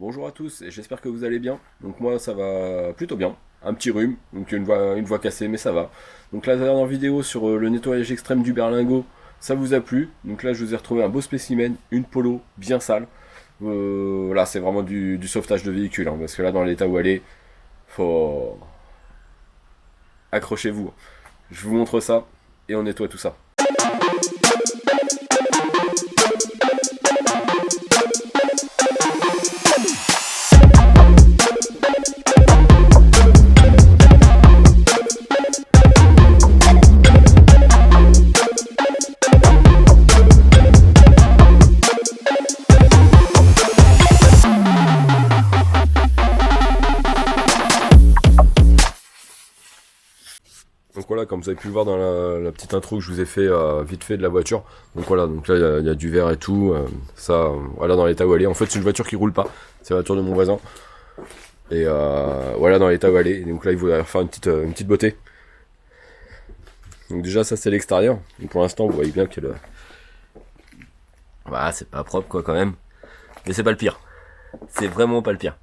Bonjour à tous et j'espère que vous allez bien. Donc moi ça va plutôt bien. Un petit rhume, donc une voix cassée mais ça va. Donc la dernière vidéo sur le nettoyage extrême du berlingot, ça vous a plu. Donc là je vous ai retrouvé un beau spécimen, une polo bien sale. Là c'est vraiment du sauvetage de véhicule, hein, parce que là dans l'état où elle est, faut... Accrochez-vous. Je vous montre ça et on nettoie tout ça. Donc voilà, comme vous avez pu le voir dans la petite intro que je vous ai fait vite fait de la voiture. Donc voilà, donc là il y a du verre et tout. Voilà dans l'état où elle est. En fait c'est une voiture qui roule pas. C'est la voiture de mon voisin. Et voilà dans l'état où elle est. Et donc là il voudrait faire une petite beauté. Donc déjà ça c'est l'extérieur. Donc pour l'instant vous voyez bien que voilà, c'est pas propre quoi quand même. Mais c'est pas le pire. C'est vraiment pas le pire.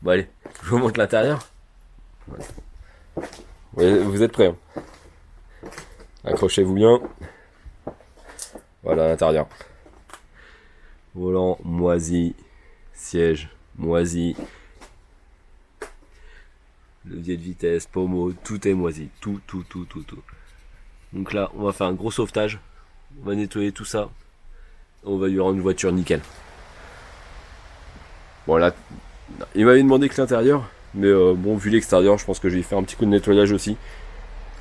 Bon allez, je vous montre l'intérieur. Voilà. Vous êtes prêts, hein. Accrochez-vous bien. Voilà l'intérieur. Volant moisi, siège moisi, levier de vitesse, pommeau, tout est moisi, tout. Donc là, on va faire un gros sauvetage. On va nettoyer tout ça. On va lui rendre une voiture nickel. Bon là, il m'avait demandé que l'intérieur. Mais bon, vu l'extérieur, je pense que je vais faire un petit coup de nettoyage aussi.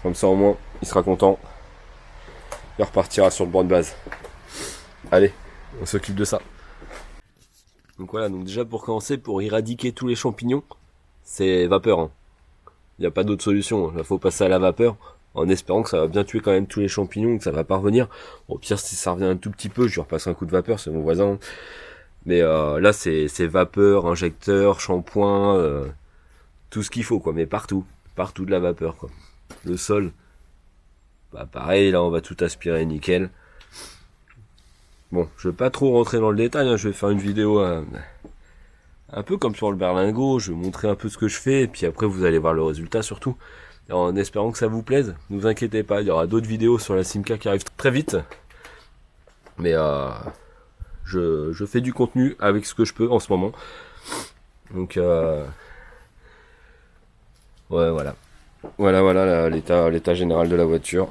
Comme ça, au moins, il sera content. Il repartira sur le banc de base. Allez, on s'occupe de ça. Donc voilà, donc déjà pour commencer, pour éradiquer tous les champignons, c'est vapeur, hein. Il n'y a pas d'autre solution. Il faut passer à la vapeur, en espérant que ça va bien tuer quand même tous les champignons, que ça va pas revenir. Au pire, si ça revient un tout petit peu, je lui repasse un coup de vapeur, c'est mon voisin. Mais là, c'est vapeur, injecteur, shampoing... tout ce qu'il faut quoi, mais partout de la vapeur quoi. Le sol, bah pareil, là on va tout aspirer nickel. Bon, je vais pas trop rentrer dans le détail, hein. Je vais faire une vidéo un peu comme sur le berlingot, je vais montrer un peu ce que je fais, et puis après vous allez voir le résultat surtout, en espérant que ça vous plaise. Ne vous inquiétez pas, il y aura d'autres vidéos sur la Simca qui arrivent très vite, mais je fais du contenu avec ce que je peux en ce moment, donc ouais, voilà l'état général de la voiture.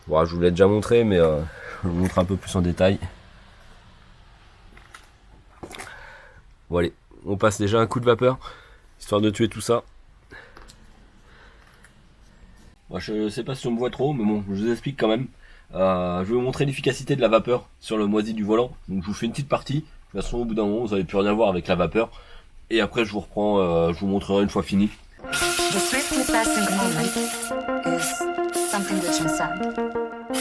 Bon, je vous l'ai déjà montré, mais je vous montre un peu plus en détail. Bon allez, on passe déjà un coup de vapeur, histoire de tuer tout ça. Moi, je sais pas si on me voit trop, mais bon, je vous explique quand même. Je vais vous montrer l'efficacité de la vapeur sur le moisi du volant. Donc je vous fais une petite partie. De toute façon, au bout d'un moment, vous n'allez plus rien voir avec la vapeur. Et après, je vous reprends, je vous montrerai une fois fini. The swiftly passing moment is something which is sad. The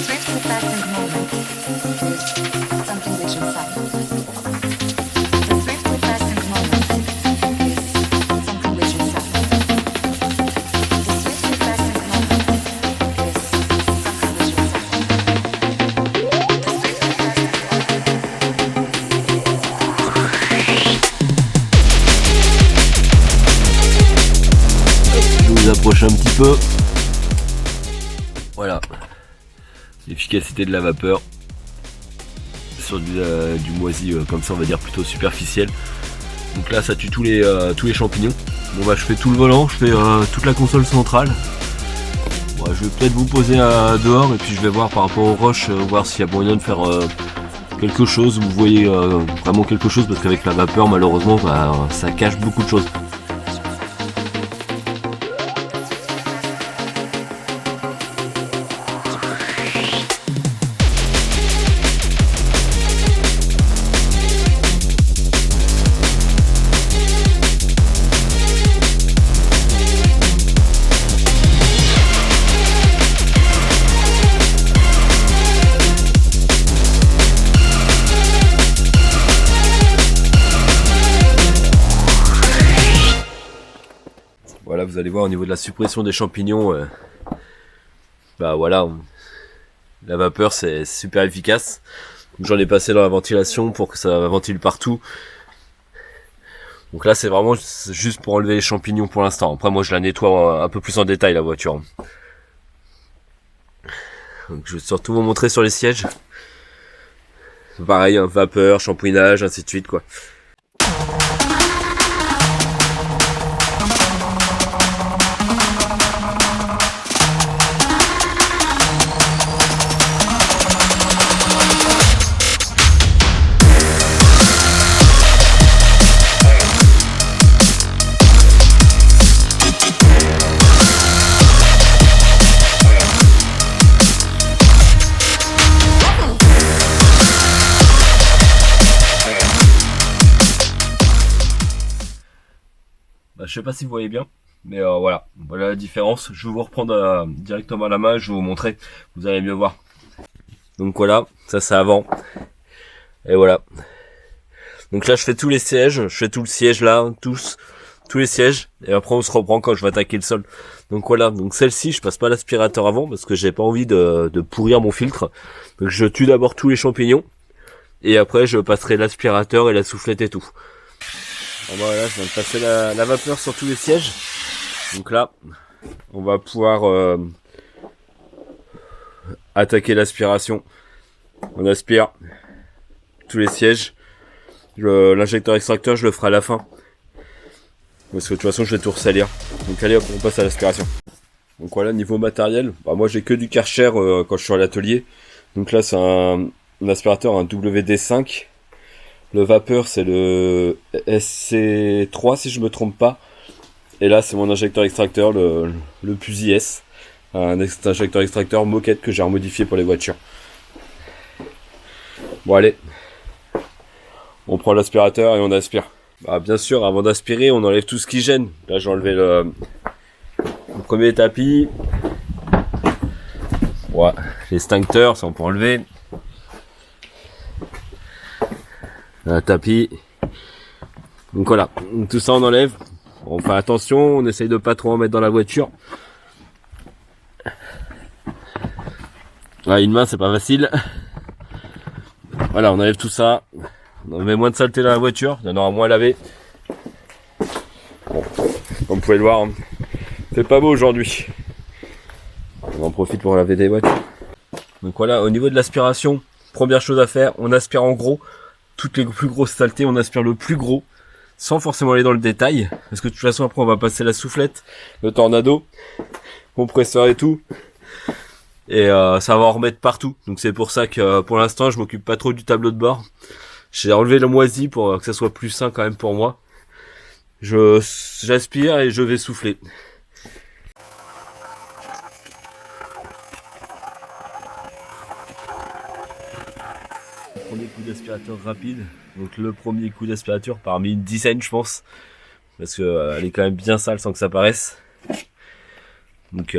swiftly passing moment is something which is sad. The swiftly passing moment is something which is sad. The swiftly passing moment is something which is sad. Je vous approche un petit peu. Voilà. L'efficacité de la vapeur sur du moisi comme ça, on va dire plutôt superficiel. Donc là ça tue tous les champignons. Bon bah je fais tout le volant, je fais toute la console centrale. Bon, je vais peut-être vous poser dehors et puis je vais voir par rapport aux roches, voir s'il y a moyen de faire quelque chose. Vous voyez vraiment quelque chose, parce qu'avec la vapeur malheureusement bah, ça cache beaucoup de choses. Voilà, vous allez voir au niveau de la suppression des champignons, bah voilà, la vapeur c'est super efficace. J'en ai passé dans la ventilation pour que ça ventile partout. Donc là c'est vraiment juste pour enlever les champignons pour l'instant. Après moi je la nettoie un peu plus en détail la voiture. Donc je vais surtout vous montrer sur les sièges. Pareil, vapeur, shampouinage, ainsi de suite quoi. Je sais pas si vous voyez bien, mais voilà la différence. Je vais vous reprendre directement à la main, je vais vous montrer, vous allez mieux voir. Donc voilà, ça c'est avant, et voilà. Donc là je fais tous les sièges, je fais tout le siège là, tous les sièges, et après on se reprend quand je vais attaquer le sol. Donc voilà, donc celle-ci je passe pas l'aspirateur avant, parce que j'ai pas envie de pourrir mon filtre. Donc je tue d'abord tous les champignons, et après je passerai l'aspirateur et la soufflette et tout. Voilà, je viens de passer la vapeur sur tous les sièges. Donc là, on va pouvoir attaquer l'aspiration. On aspire tous les sièges. L'injecteur extracteur, je le ferai à la fin. Parce que de toute façon, je vais tout ressalir. Donc allez, hop, on passe à l'aspiration. Donc voilà, niveau matériel, moi j'ai que du Karcher quand je suis à l'atelier. Donc là, c'est un aspirateur, un WD5. Le vapeur c'est le SC3 si je me trompe pas. Et là c'est mon injecteur extracteur, le Pusi S. Un injecteur extracteur moquette que j'ai remodifié pour les voitures. Bon allez. On prend l'aspirateur et on aspire. Bien sûr avant d'aspirer on enlève tout ce qui gêne. Là j'ai enlevé le premier tapis. Ouais, l'extincteur ça on peut enlever. Un tapis. Donc voilà, tout ça on enlève. On fait attention, on essaye de pas trop en mettre dans la voiture. Une main c'est pas facile. Voilà, on enlève tout ça. On met moins de saleté dans la voiture, il y en aura moins à laver. Bon, comme vous pouvez le voir, c'est pas beau aujourd'hui. On en profite pour laver des voitures. Donc voilà, au niveau de l'aspiration, première chose à faire, on aspire en gros. Toutes les plus grosses saletés, on aspire le plus gros, sans forcément aller dans le détail, parce que de toute façon après on va passer la soufflette, le tornado, compresseur et tout, et ça va en remettre partout. Donc c'est pour ça que pour l'instant je m'occupe pas trop du tableau de bord. J'ai enlevé le moisi pour que ça soit plus sain quand même pour moi. J'aspire et je vais souffler. Premier coup d'aspirateur rapide, donc le premier coup d'aspirateur parmi une dizaine je pense, parce que elle est quand même bien sale sans que ça paraisse. Donc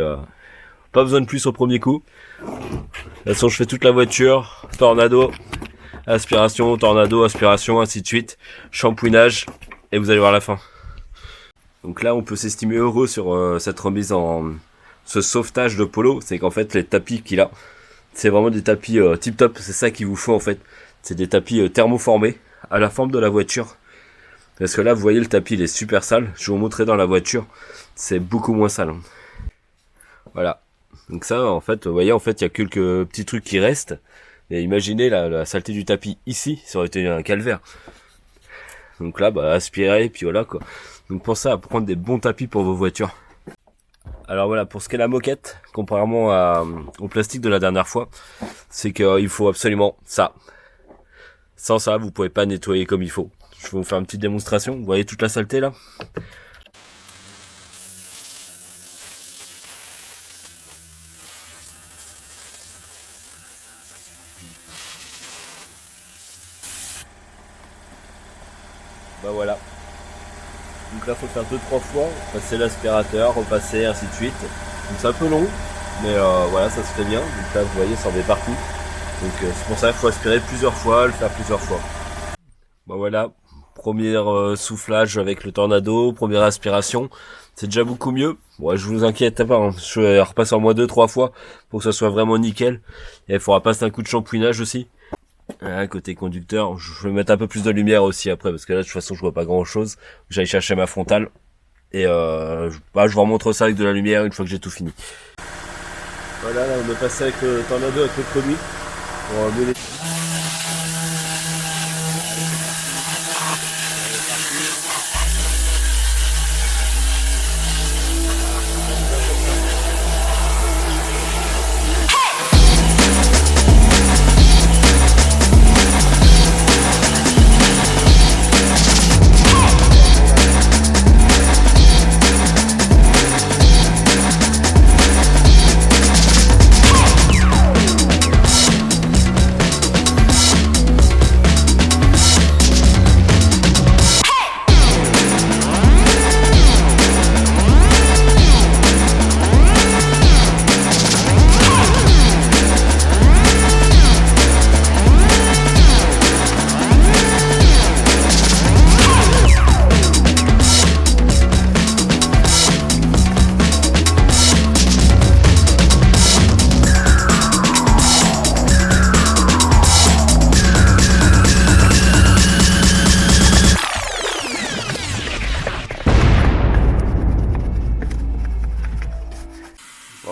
pas besoin de plus au premier coup. De toute façon je fais toute la voiture, tornado, aspiration, tornado, aspiration, ainsi de suite, shampouinage, et vous allez voir la fin. Donc là on peut s'estimer heureux sur cette remise en ce sauvetage de Polo, c'est qu'en fait les tapis qu'il a, c'est vraiment des tapis tip top, c'est ça qu'il vous faut en fait. C'est des tapis thermoformés à la forme de la voiture. Parce que là vous voyez le tapis il est super sale, je vais vous montrer dans la voiture, c'est beaucoup moins sale. Voilà. Donc ça en fait, vous voyez en fait il y a quelques petits trucs qui restent. Et imaginez la saleté du tapis ici, ça aurait été un calvaire. Donc là aspirer et puis voilà quoi. Donc pensez à prendre des bons tapis pour vos voitures. Alors voilà, pour ce qu'est la moquette, contrairement au plastique de la dernière fois, c'est qu'il faut absolument ça. Sans ça, vous pouvez pas nettoyer comme il faut. Je vais vous faire une petite démonstration. Vous voyez toute la saleté là ? Voilà. Donc là, faut le faire 2-3 fois, passer l'aspirateur, repasser, ainsi de suite. Donc c'est un peu long, mais voilà, ça se fait bien. Donc là, vous voyez, ça en met partout. Donc c'est pour ça qu'il faut aspirer plusieurs fois, le faire plusieurs fois. Voilà, premier soufflage avec le tornado, première aspiration. C'est déjà beaucoup mieux. Bon, je vous inquiète pas, hein. Je vais repasser en moins 2-3 fois pour que ça soit vraiment nickel. Et il faudra passer un coup de shampouinage aussi. Côté conducteur, je vais mettre un peu plus de lumière aussi après, parce que là de toute façon je vois pas grand chose. J'allais chercher ma frontale. Et je vous remontre ça avec de la lumière une fois que j'ai tout fini. Voilà, là on est passé avec le Tornado avec le produit. Pour mieux les...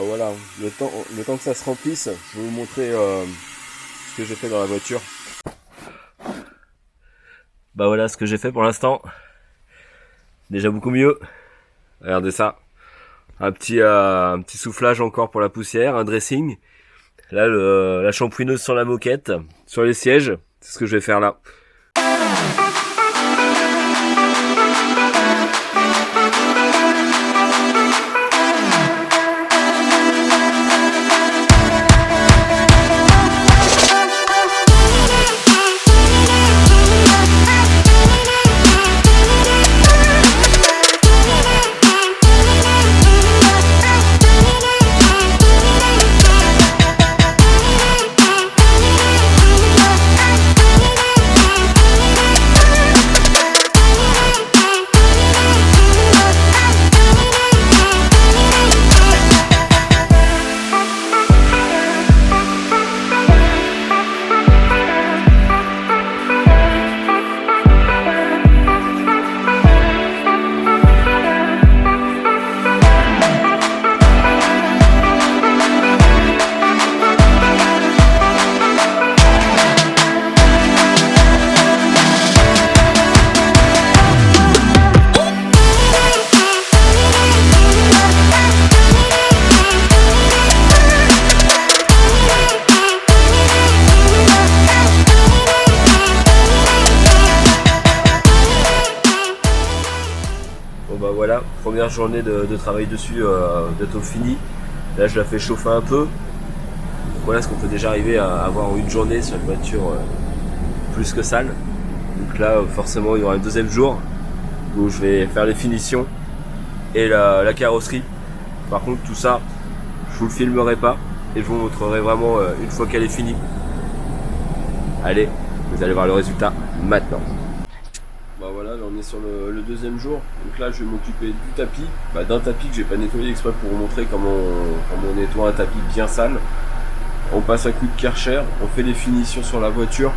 Voilà, le temps que ça se remplisse, je vais vous montrer ce que j'ai fait dans la voiture. Bah voilà ce que j'ai fait pour l'instant. Déjà beaucoup mieux. Regardez ça. Un petit soufflage encore pour la poussière, un dressing. Là la shampouineuse sur la moquette, sur les sièges, c'est ce que je vais faire là. Bon bah voilà, première journée de travail dessus, bientôt fini. Là je la fais chauffer un peu. Voilà ce qu'on peut déjà arriver à avoir une journée sur une voiture plus que sale. Donc là forcément il y aura un deuxième jour où je vais faire les finitions et la carrosserie. Par contre tout ça je vous le filmerai pas et je vous montrerai vraiment une fois qu'elle est finie. Allez, vous allez voir le résultat maintenant. Bah voilà, là on est sur le deuxième jour. Donc là je vais m'occuper du tapis, d'un tapis que j'ai pas nettoyé exprès pour vous montrer comment on nettoie un tapis bien sale. On passe un coup de Karcher, on fait les finitions sur la voiture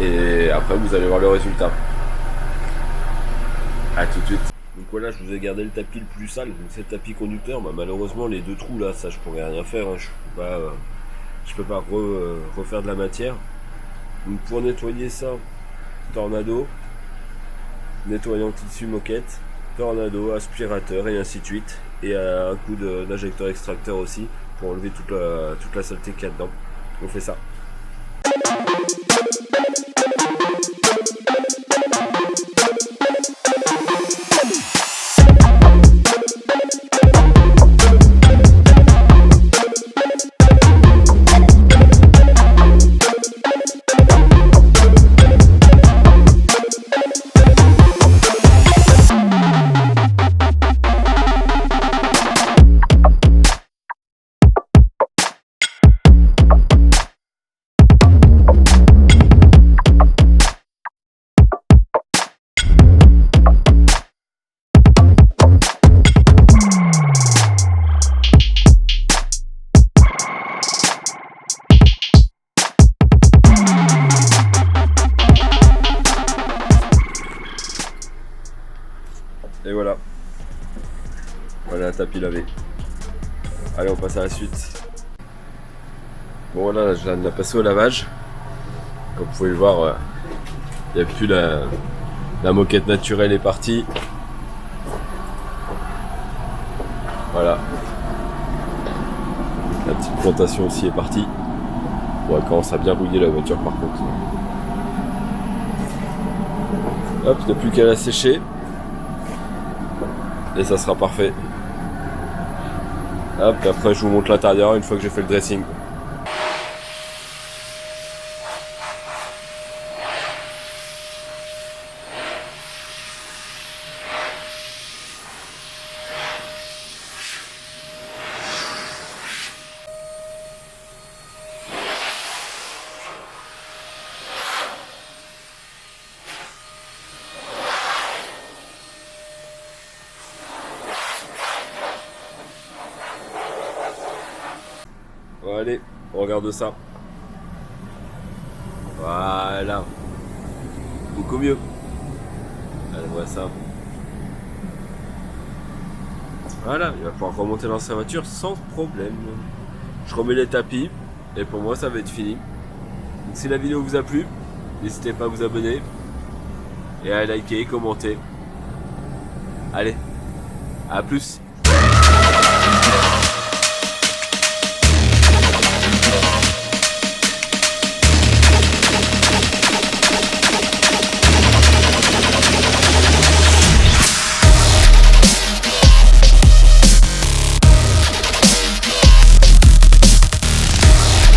et après vous allez voir le résultat. A tout de suite. Donc voilà, je vous ai gardé le tapis le plus sale, donc c'est le tapis conducteur. Malheureusement les deux trous là, ça je pourrais rien faire, hein. Je peux pas refaire de la matière. Donc pour nettoyer ça, Tornado, nettoyant tissu moquette, Tornado, aspirateur et ainsi de suite, et un coup d'injecteur extracteur aussi pour enlever toute la saleté qu'il y a dedans. On fait ça. Et voilà. Voilà un tapis lavé. Allez, on passe à la suite. Bon voilà, je viens de la passer au lavage. Comme vous pouvez le voir, il n'y a plus la moquette naturelle est partie. Voilà. La petite plantation aussi est partie. Bon, elle commence à bien rouiller la voiture par contre. Hop, il n'y a plus qu'à la sécher. Et ça sera parfait. Hop, et après je vous montre l'intérieur une fois que j'ai fait le dressing. Bon, allez, on regarde ça. Voilà. Beaucoup mieux. Allez, on voit ça. Voilà, il va pouvoir remonter dans sa voiture sans problème. Je remets les tapis et pour moi ça va être fini. Donc si la vidéo vous a plu, n'hésitez pas à vous abonner et à liker, commenter. Allez, à plus.